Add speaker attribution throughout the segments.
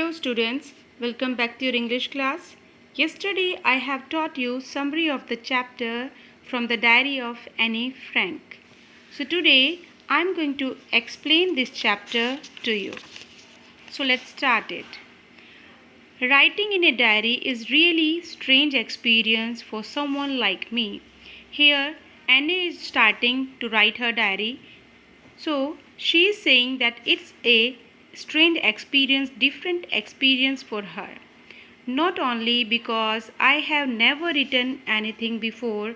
Speaker 1: Hello students, welcome back to your English class. Yesterday I have taught you summary of the chapter from the diary of Anne Frank. So today I am going to explain this chapter to you. So let's start it. Writing in a diary is really strange experience for someone like me. Here Anne is starting to write her diary. So she is saying that it's a strange experience, different experience for her. Not only because I have never written anything before,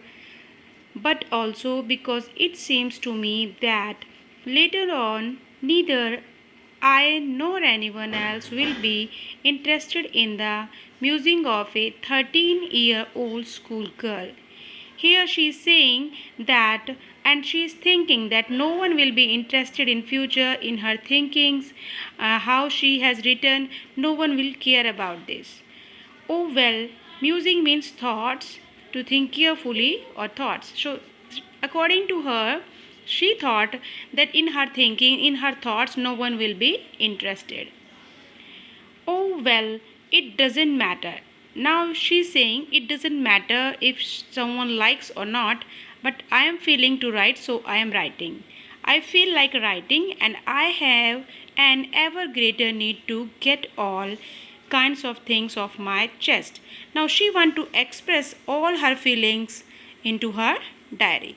Speaker 1: but also because it seems to me that later on neither I nor anyone else will be interested in the musing of a 13-year-old schoolgirl. Here she is saying that, and she is thinking that no one will be interested in future in her thinkings, how she has written, no one will care about this. Oh well, musing means thoughts, to think carefully or thoughts. So according to her, she thought that in her thinking, in her thoughts, no one will be interested. Oh well, it doesn't matter. Now she's saying it doesn't matter if someone likes or not, but I am feeling to write, so I am writing. I feel like writing, and I have an ever greater need to get all kinds of things off my chest. Now she want to express all her feelings into her diary.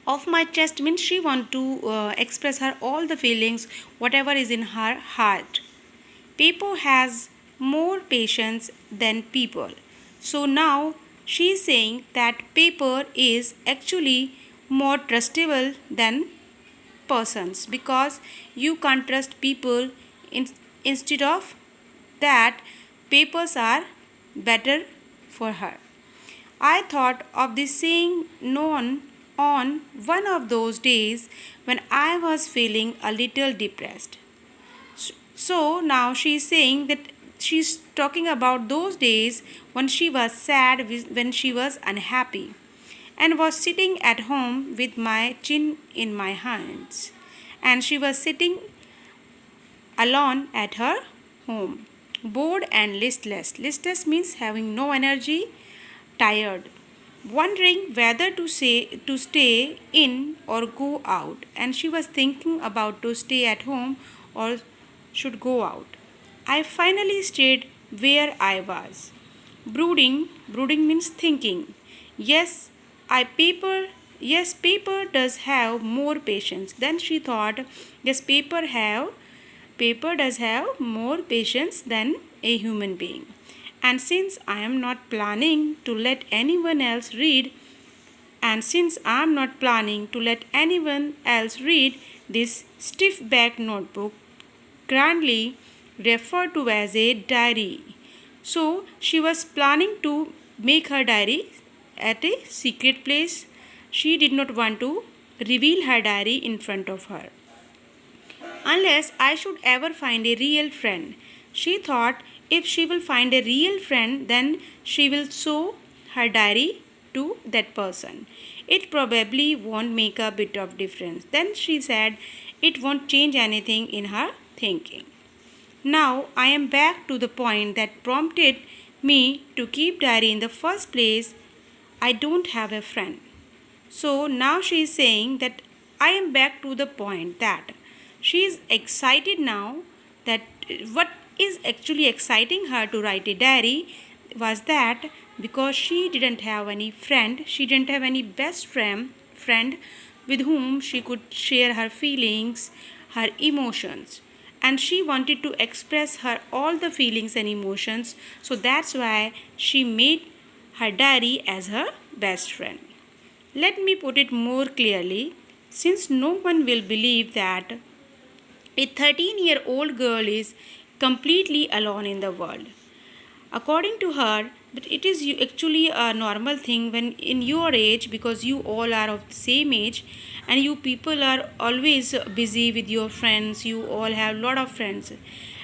Speaker 1: Off my chest means she want to express her all the feelings, whatever is in her heart. Paper has more patience than people. So now she is saying that paper is actually more trustable than persons because you can't trust people instead of that papers are better for her. I thought of this saying known on one of those days when I was feeling a little depressed. So now she is saying that she's talking about those days when she was sad, when she was unhappy, and was sitting at home with my chin in my hands. And she was sitting alone at her home, bored and listless. Listless means having no energy, tired, wondering whether to stay in or go out, and she was thinking about to stay at home or should go out. I finally stayed where I was. Brooding means thinking. Yes, I paper yes, paper does have more patience. Then she thought, yes, paper does have more patience than a human being. And since I am not planning to let anyone else read, and since I am not planning to let anyone else read this stiff back notebook, grandly referred to as a diary. So she was planning to make her diary at a secret place. She did not want to reveal her diary in front of her. Unless I should ever find a real friend. She thought if she will find a real friend, then she will show her diary to that person. It probably won't make a bit of difference. Then she said it won't change anything in her thinking. Now I am back to the point that prompted me to keep diary in the first place. I don't have a friend. So now she is saying that I am back to the point that she is excited now that what is actually exciting her to write a diary was that because she didn't have any friend, she didn't have any best friend with whom she could share her feelings, her emotions, and she wanted to express her all the feelings and emotions, so that's why she made her diary as her best friend. Let me put it more clearly, since no one will believe that a 13-year-old girl is completely alone in the world. According to her, that it is actually a normal thing when in your age, because you all are of the same age and you people are always busy with your friends, you all have lot of friends,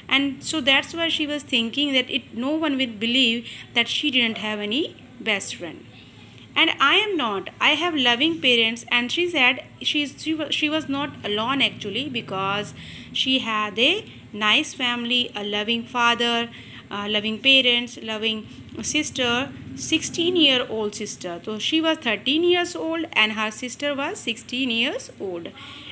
Speaker 1: and so that's why she was thinking that no one will believe that she didn't have any best friend. And I am not. I have loving parents, and she said she was not alone actually because she had a nice family, a loving father, loving parents, loving sister, 16-year-old sister. So she was 13 years old and her sister was 16 years old.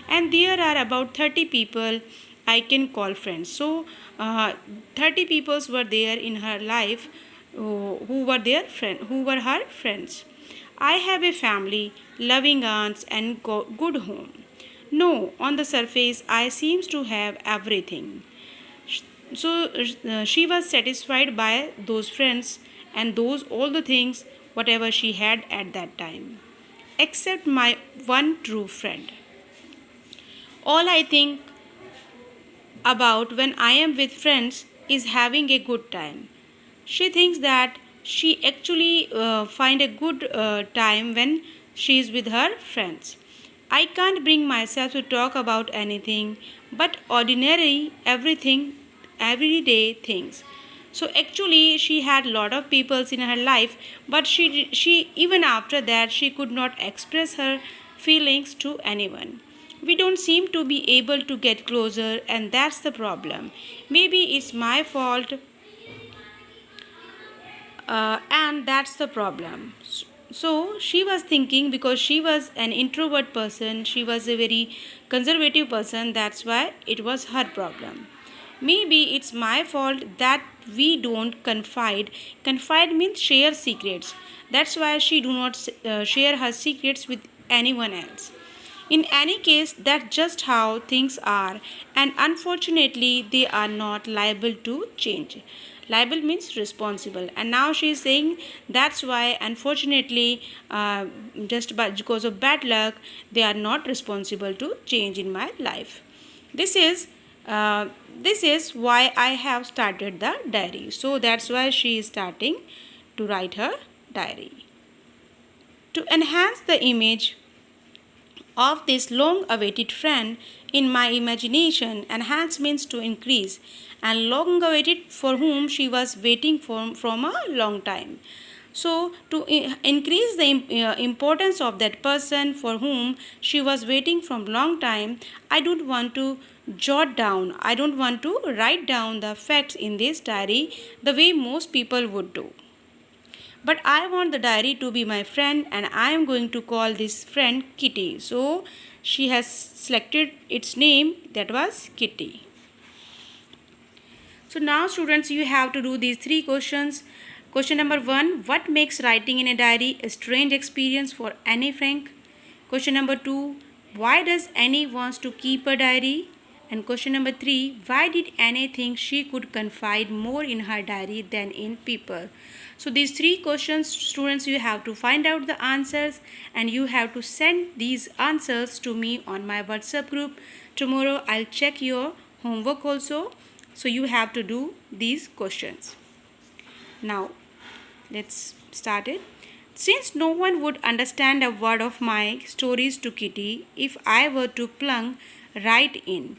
Speaker 1: And there are about 30 people I can call friends. So 30 people were there in her life who were her friends. I have a family, loving aunts, and good home. No, on the surface, I seems to have everything. So she was satisfied by those friends and those all the things whatever she had at that time, except my one true friend. All I think about when I am with friends is having a good time. She thinks that she actually find a good time when she is with her friends. I can't bring myself to talk about anything but ordinary everything everyday things. So actually she had lot of peoples in her life, but she even after that she could not express her feelings to anyone. We don't seem to be able to get closer, and that's the problem. Maybe it's my fault, and that's the problem. So she was thinking, because she was an introvert person, she was a very conservative person, that's why it was her problem. Maybe it's my fault that we don't confide. Confide means share secrets. That's why she do not share her secrets with anyone else. In any case, that's just how things are, and unfortunately, they are not liable to change. Liable means responsible, and now she is saying that's why, unfortunately, because of bad luck, they are not responsible to change in my life. This is uh, this is why I have started the diary. So that's why she is starting to write her diary. To enhance the image of this long awaited friend in my imagination, enhance means to increase, and long awaited for whom she was waiting for from a long time. So to increase the importance of that person for whom she was waiting from long time, I don't want to jot down, I don't want to write down the facts in this diary the way most people would do. But I want the diary to be my friend, and I am going to call this friend Kitty. So she has selected its name, that was Kitty. So now students, you have to do these three questions. Question number 1, what makes writing in a diary a strange experience for Anne Frank? Question number 2, why does Anne wants to keep a diary? And question number 3, why did Anne think she could confide more in her diary than in people? So these three questions, students, you have to find out the answers, and you have to send these answers to me on my WhatsApp group. Tomorrow I'll check your homework also. So you have to do these questions. Now let's start it. Since no one would understand a word of my stories to Kitty if I were to plunk right in.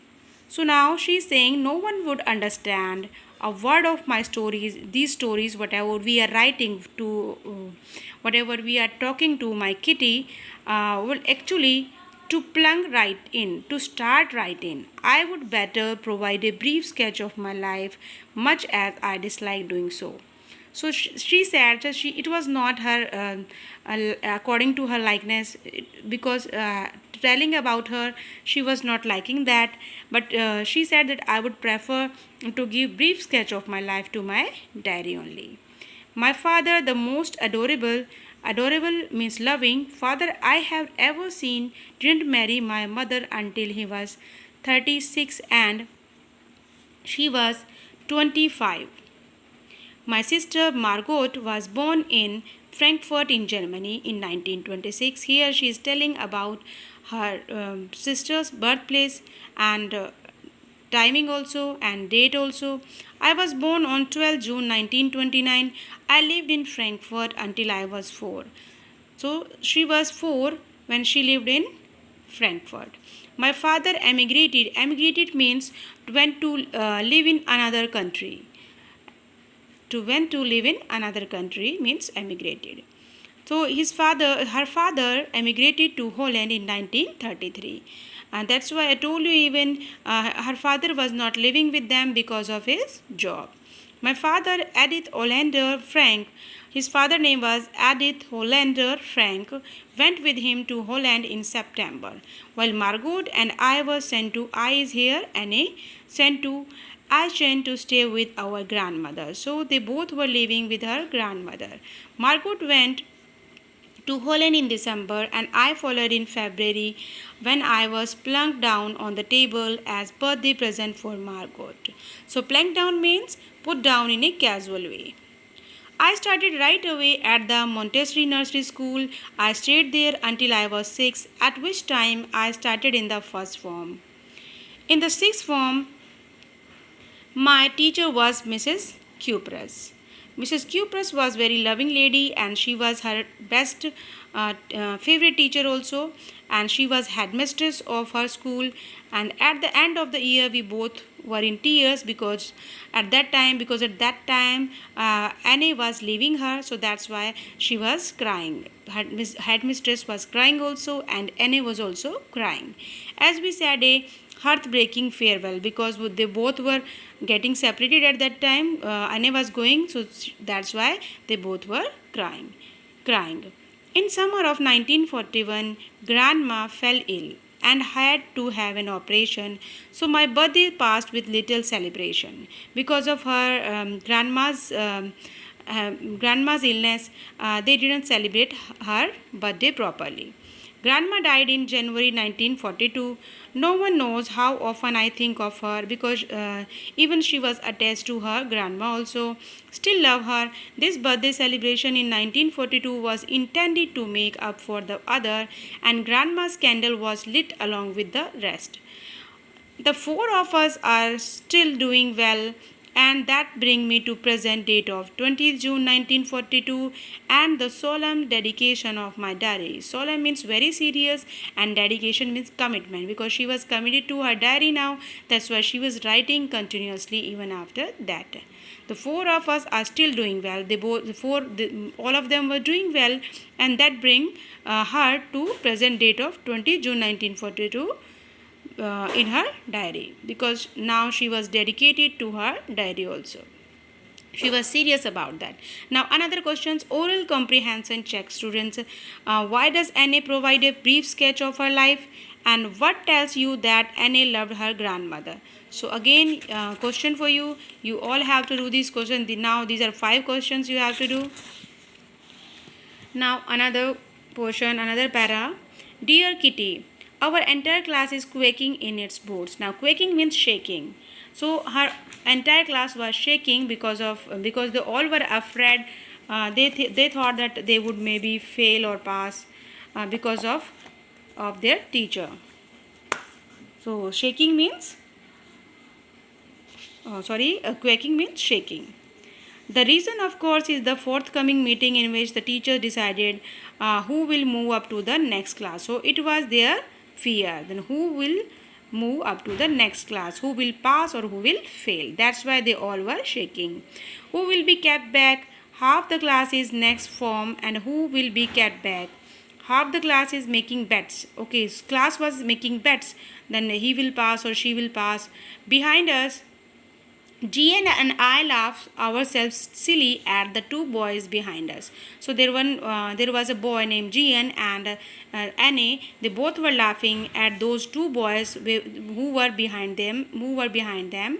Speaker 1: So now she's saying no one would understand a word of my stories, these stories, whatever we are writing to, whatever we are talking to my Kitty, will actually to plunk right in, to start right in. I would better provide a brief sketch of my life, much as I dislike doing so. So she said that it was not her according to her likeness, because telling about her she was not liking that, but she said that I would prefer to give brief sketch of my life to my diary only. My father, the most adorable means loving father I have ever seen, didn't marry my mother until he was 36 and she was 25. My sister Margot was born in Frankfurt in Germany in 1926. Here she is telling about her sister's birthplace and timing also and date also. I was born on 12 June 1929. I lived in Frankfurt until I was 4. So she was 4 when she lived in Frankfurt. My father emigrated. Emigrated means went to live in another country. To went to live in another country means emigrated. So her father emigrated to Holland in 1933. And that's why I told you, even her father was not living with them because of his job. My father, Edith Olander Frank, his father name was Edith Hollander Frank, went with him to Holland in September, while Margot and I were sent to I is here, Annie sent to Achen to stay with our grandmother. So they both were living with her grandmother. Margot went to Holland in December and I followed in February when I was plunked down on the table as birthday present for Margot. So plunked down means put down in a casual way. I started right away at the Montessori Nursery School. I stayed there until I was 6, at which time I started in the first form. In the sixth form, my teacher was Mrs. Cupras. Mrs. Cupras was very loving lady and she was her best favorite teacher also, and she was headmistress of her school. And at the end of the year we both were in tears because at that time Annie was leaving her, so that's why she was crying. Headmistress was crying also and Annie was also crying. As we said, a heartbreaking farewell because they both were getting separated at that time. Anne was going, so that's why they both were crying. In summer of 1941, Grandma fell ill and had to have an operation. So my birthday passed with little celebration because of her grandma's illness. They didn't celebrate her birthday properly. Grandma died in January 1942. No one knows how often I think of her because even she was attached to her grandma also. Still love her. This birthday celebration in 1942 was intended to make up for the other, and grandma's candle was lit along with the rest. The four of us are still doing well, and that brings me to present date of 20th June 1942 and the solemn dedication of my diary. Solemn means very serious and dedication means commitment, because she was committed to her diary now. That's why she was writing continuously even after that. The four of us are still doing well. All of them were doing well, and that bring her to present date of 20th June 1942 in her diary, because now she was dedicated to her diary also. She was serious about that. Now another questions, oral comprehension check. Students, why does Anne provide a brief sketch of her life, and what tells you that Anne loved her grandmother? So again, question for you. You all have to do these questions. Now these are 5 questions you have to do. Now another portion, another para. Dear Kitty, our entire class is quaking in its boots. Now quaking means shaking. So her entire class was shaking because they all were afraid. They thought that they would maybe fail or pass because of their teacher. So shaking means quaking means shaking. The reason, of course, is the forthcoming meeting in which the teacher decided who will move up to the next class. So it was their fear. Then who will move up to the next class? Who will pass or who will fail? That's why they all were shaking. Who will be kept back? Half the class is next form, and who will be kept back? Half the class is making bets. Okay, class was making bets. Then he will pass or she will pass. Behind us, Gian and I laughed ourselves silly at the 2 boys behind us. So there was a boy named Gian and Anne. They both were laughing at those 2 boys who were behind them,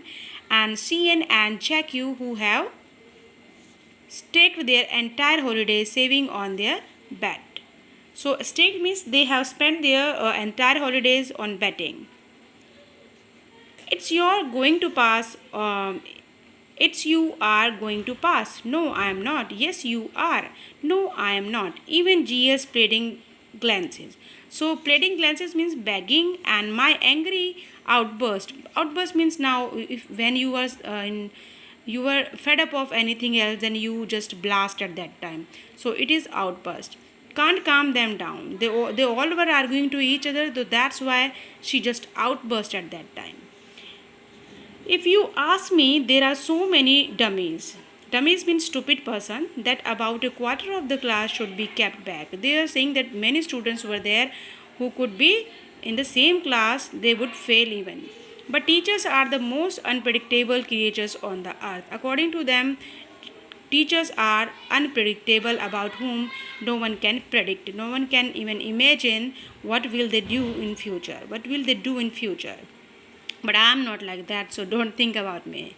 Speaker 1: and Cian and Jacques, who have staked their entire holiday saving on their bet. So staked means they have spent their entire holidays on betting. It's you're going to pass. It's you are going to pass. No, I am not. Yes, you are. No, I am not. Even GS pleading glances. So pleading glances means begging, and my angry outburst. Outburst means now if when you were fed up of anything else, then you just blast at that time. So it is outburst. Can't calm them down. They all were arguing to each other, so that's why she just outburst at that time. If you ask me, there are so many dummies. Dummies means stupid person, that about a quarter of the class should be kept back. They are saying that many students were there who could be in the same class, they would fail even. But teachers are the most unpredictable creatures on the earth. According to them, teachers are unpredictable, about whom no one can predict. No one can even imagine what will they do in future. What will they do in future? But I'm not like that, so don't think about me.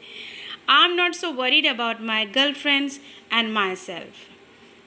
Speaker 1: I'm not so worried about my girlfriends and myself.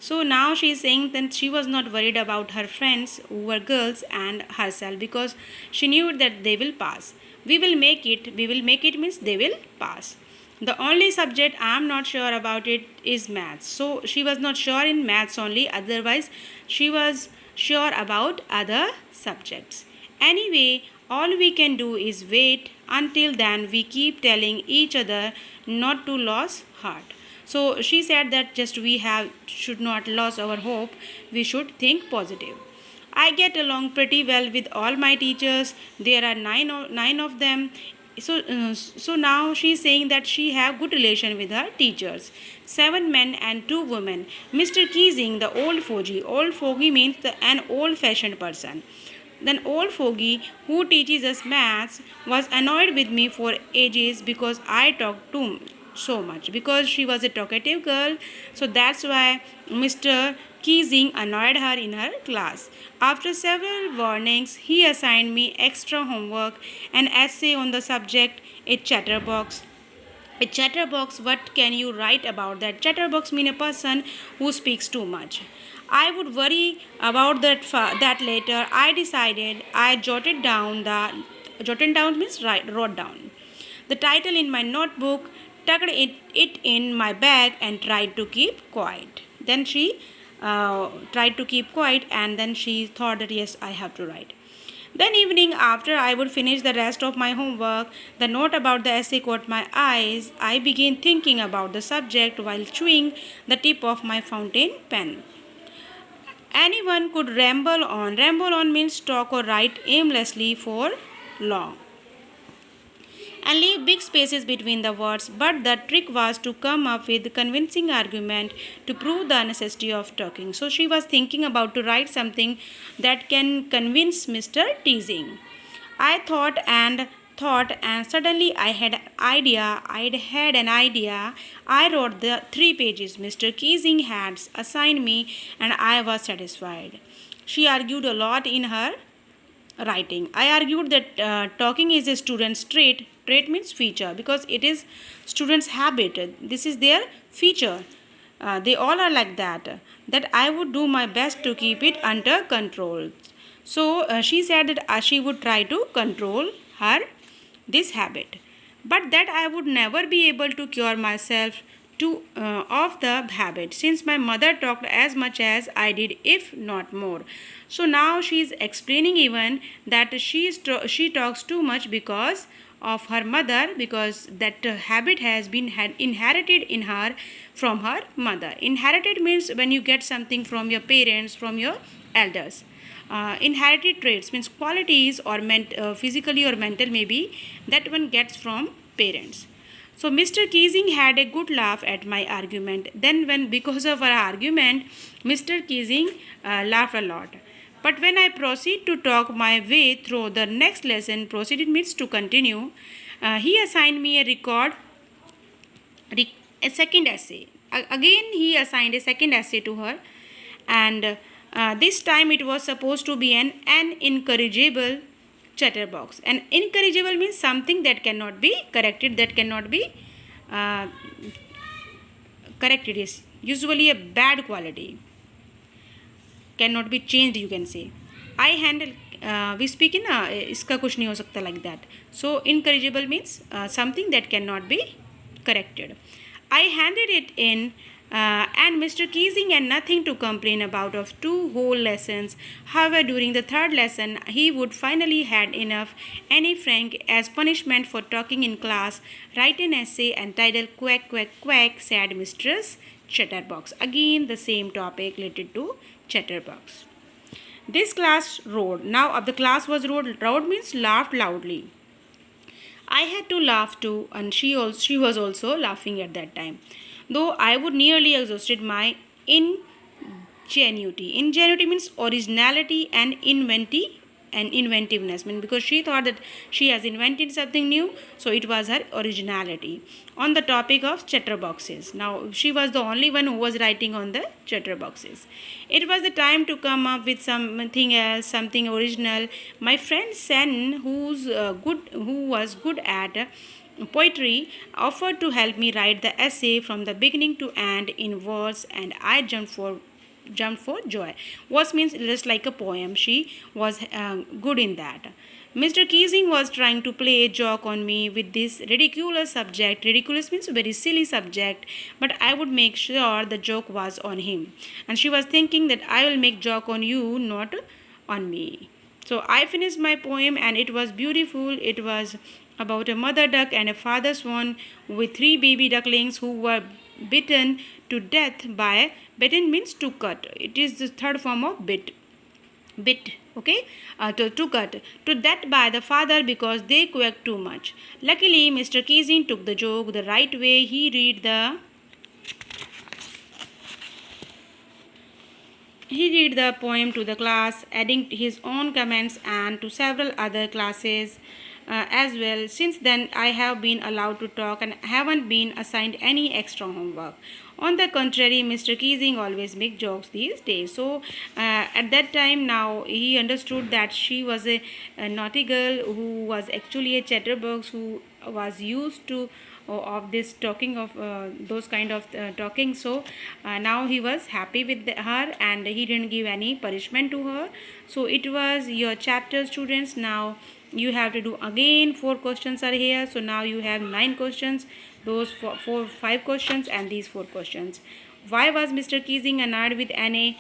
Speaker 1: So now she is saying that she was not worried about her friends who were girls and herself, because she knew that they will pass. We will make it. We will make it means they will pass. The only subject I am not sure about it is maths. So she was not sure in maths only, otherwise she was sure about other subjects. Anyway, all we can do is wait. Until then, we keep telling each other not to lose heart. So she said that just we have should not lose our hope. We should think positive. I get along pretty well with all my teachers. There are nine of them. So now she is saying that she have good relation with her teachers. 7 men and 2 women. Mr. Keesing, the old fogey. Old fogey means an old-fashioned person. Then old fogey who teaches us maths was annoyed with me for ages because I talked too so much, because she was a talkative girl. So that's why Mr. Keesing annoyed her in her class. After several warnings, he assigned me extra homework, an essay on the subject, a chatterbox. A chatterbox, what can you write about that? Chatterbox mean a person who speaks too much. I would worry about that later. I decided. I jotted down means wrote down the title in my notebook, tucked it in my bag, and tried to keep quiet. Then she tried to keep quiet, and then she thought that yes, I have to write. Then evening, after I would finish the rest of my homework, the note about the essay caught my eyes. I began thinking about the subject while chewing the tip of my fountain pen. Anyone could ramble on. Ramble on means talk or write aimlessly for long and leave big spaces between the words, but the trick was to come up with convincing argument to prove the necessity of talking. So she was thinking about to write something that can convince Mr. Teasing. I thought and suddenly I had an idea. I wrote the 3 pages Mr. Keesing had assigned me, and I was satisfied. She argued a lot in her writing. I argued that talking is a student's trait. Trait means feature, because it is students' habit. This is their feature. They all are like that. That I would do my best to keep it under control. So she said that she would try to control her this habit, but that I would never be able to cure myself of the habit, since my mother talked as much as I did, if not more. So now she is explaining even that she talks too much because of her mother, because that habit has been inherited in her from her mother. Inherited means when you get something from your parents, from your elders. Inherited traits means qualities or physically or mental, maybe that one gets from parents. So Mr. Keesing had a good laugh at my argument. Then when because of our argument, Mr. Keesing laughed a lot. But when I proceed to talk my way through the next lesson, proceeded means to continue, he assigned me a second essay. Again, he assigned a second essay to her, and this time it was supposed to be an incorrigible chatterbox. An incorrigible means something that cannot be corrected, that cannot be corrected. Is usually a bad quality, cannot be changed, you can say. I handle we speak in iska kuch nahi ho sakta, like that. So incorrigible means something that cannot be corrected. I handed it in, and Mr. Keesing had nothing to complain about of 2 whole lessons. However, during the 3rd lesson, he would finally had enough. Annie Frank, as punishment for talking in class, write an essay entitled "Quack Quack Quack," said Mistress Chatterbox. Again, the same topic related to Chatterbox. This class roared. Now, the class was roared. Roared means laughed loudly. I had to laugh too, and she was also laughing at that time. Though I would nearly exhausted my ingenuity. Ingenuity means originality and inventivity. and inventiveness, because she thought that she has invented something new, so it was her originality on the topic of chatterboxes. Now she was the only one who was writing on the chatterboxes. It was the time to come up with something else, something original. My friend Sen, who was good at poetry, offered to help me write the essay from the beginning to end in verse, and I jumped for joy. Verse means just like a poem. She was good in that. Mr. Keesing was trying to play a joke on me with this ridiculous subject. Ridiculous means very silly subject, but I would make sure the joke was on him. And she was thinking that I will make joke on you, not on me. So I finished my poem and it was beautiful. It was about a mother duck and a father swan with three baby ducklings who were bitten to death by, bitten means to cut. It is the third form of bit, okay, to cut to death by the father because they quaked too much. Luckily Mr. Keesing took the joke the right way. He read the poem to the class, adding his own comments and to several other classes as well. Since then, I have been allowed to talk and haven't been assigned any extra homework. On the contrary, Mr. Keesing always makes jokes these days. So, at that time, now he understood that she was a naughty girl who was actually a chatterbox who was used to of this talking of those kind of talking. So now he was happy with her and he didn't give any punishment to her. So it was your chapter, students. Now you have to do again 4 questions are here. So now you have 9 questions, those 5 questions and these 4 questions. Why was Mr. Keesing annoyed with Annie?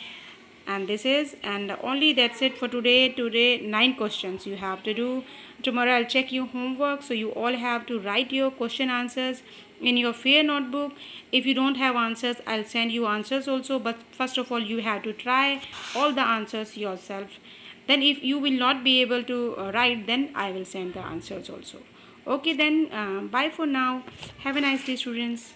Speaker 1: And this is, and only that's it for today 9 questions you have to do. Tomorrow I'll check your homework, so you all have to write your question answers in your fair notebook. If you don't have answers, I'll send you answers also, but first of all you have to try all the answers yourself. Then if you will not be able to write, then I will send the answers also. Okay, then bye for now. Have a nice day, students.